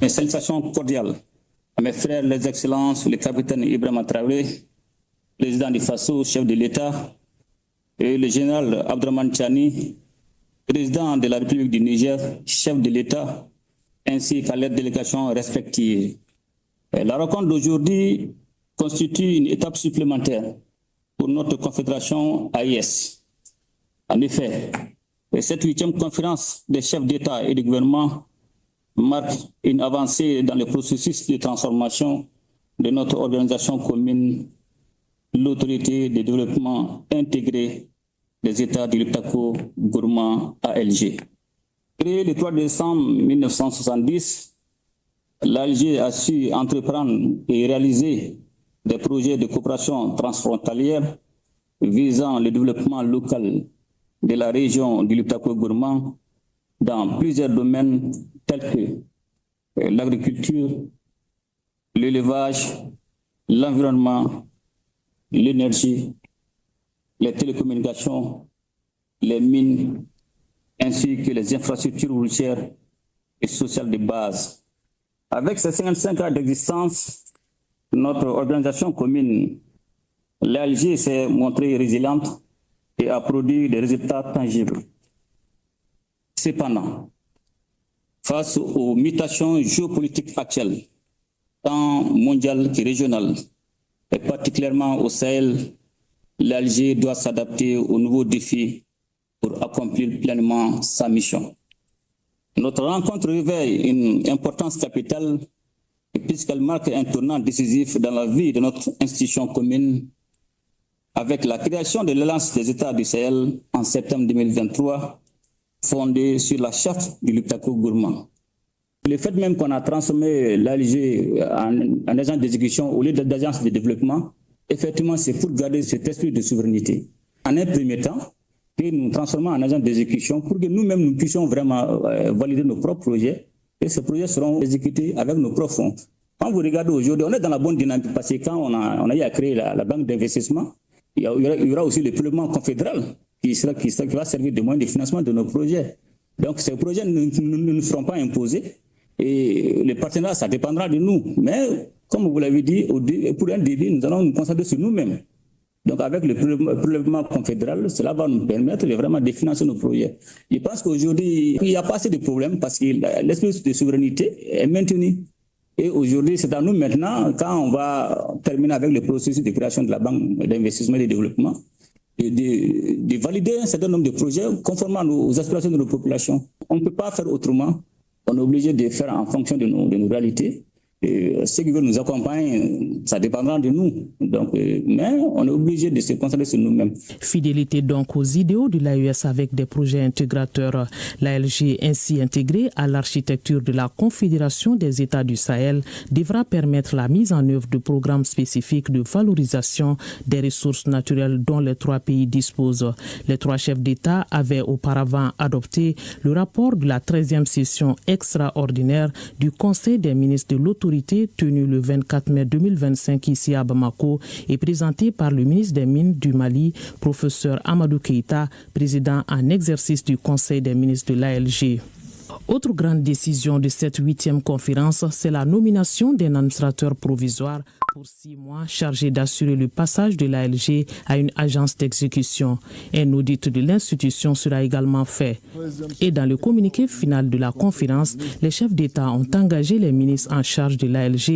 Mes salutations cordiales à mes frères, les excellences, le capitaine Ibrahima Traoré, président du FASO, chef de l'État, et le général Abdraman Tchani, président de la République du Niger, chef de l'État, ainsi qu'à leurs délégations respectives. La rencontre d'aujourd'hui constitue une étape supplémentaire pour notre confédération AIS. En effet, cette 8e conférence des chefs d'État et de gouvernement marque une avancée dans le processus de transformation de notre organisation commune, l'autorité de développement intégré des États du Liptako-Gourma ALG. Créée le 3 décembre 1970, l'ALG a su entreprendre et réaliser des projets de coopération transfrontalière visant le développement local de la région du Liptako-Gourma dans plusieurs domaines tels que l'agriculture, l'élevage, l'environnement, l'énergie, les télécommunications, les mines, ainsi que les infrastructures routières et sociales de base. Avec ces 55 ans d'existence, notre organisation commune, l'ALG, s'est montrée résiliente et a produit des résultats tangibles. Cependant, face aux mutations géopolitiques actuelles, tant mondiales que régionales, et particulièrement au Sahel, l'ALG doit s'adapter aux nouveaux défis pour accomplir pleinement sa mission. Notre rencontre réveille une importance capitale puisqu'elle marque un tournant décisif dans la vie de notre institution commune avec la création de l'Alliance des États du Sahel en septembre 2023, fondée sur la charte du Liptako-Gourma. Le fait même qu'on a transformé l'ALG en agence d'exécution au lieu d'agence de développement, effectivement, c'est pour garder cet esprit de souveraineté. En un premier temps, que nous transformons en agence d'exécution pour que nous-mêmes nous puissions vraiment valider nos propres projets et ces projets seront exécutés avec nos propres fonds. Quand vous regardez aujourd'hui, on est dans la bonne dynamique parce que quand on a eu à créer la banque d'investissement, il y aura aussi le prélèvement confédéral qui va servir de moyen de financement de nos projets. Donc ces projets ne seront pas imposés et les partenaires, ça dépendra de nous. Mais comme vous l'avez dit, pour un début, nous allons nous concentrer sur nous-mêmes. Donc avec le prélèvement confédéral, cela va nous permettre de vraiment de financer nos projets. Je pense qu'aujourd'hui, il n'y a pas assez de problèmes parce que l'esprit de souveraineté est maintenu. Et aujourd'hui, c'est à nous maintenant, quand on va terminer avec le processus de création de la banque d'investissement et de développement, de valider un certain nombre de projets conformément aux aspirations de nos populations. On ne peut pas faire autrement. On est obligé de faire en fonction de nos réalités. Et ceux qui veulent nous accompagner, ça dépendra de nous. Donc, mais on est obligé de se concentrer sur nous-mêmes. Fidélité donc aux idéaux de l'AES avec des projets intégrateurs. L'ALG ainsi intégrée à l'architecture de la Confédération des États du Sahel devra permettre la mise en œuvre de programmes spécifiques de valorisation des ressources naturelles dont les 3 pays disposent. Les 3 chefs d'État avaient auparavant adopté le rapport de la 13e session extraordinaire du Conseil des ministres de l'Autorité tenu le 24 mai 2025 ici à Bamako et présenté par le ministre des Mines du Mali, professeur Amadou Keïta, président en exercice du Conseil des ministres de l'ALG. Autre grande décision de cette 8e conférence, c'est la nomination d'un administrateur provisoire pour 6 mois chargé d'assurer le passage de l'ALG à une agence d'exécution. Un audit de l'institution sera également fait. Et dans le communiqué final de la conférence, les chefs d'État ont engagé les ministres en charge de l'ALG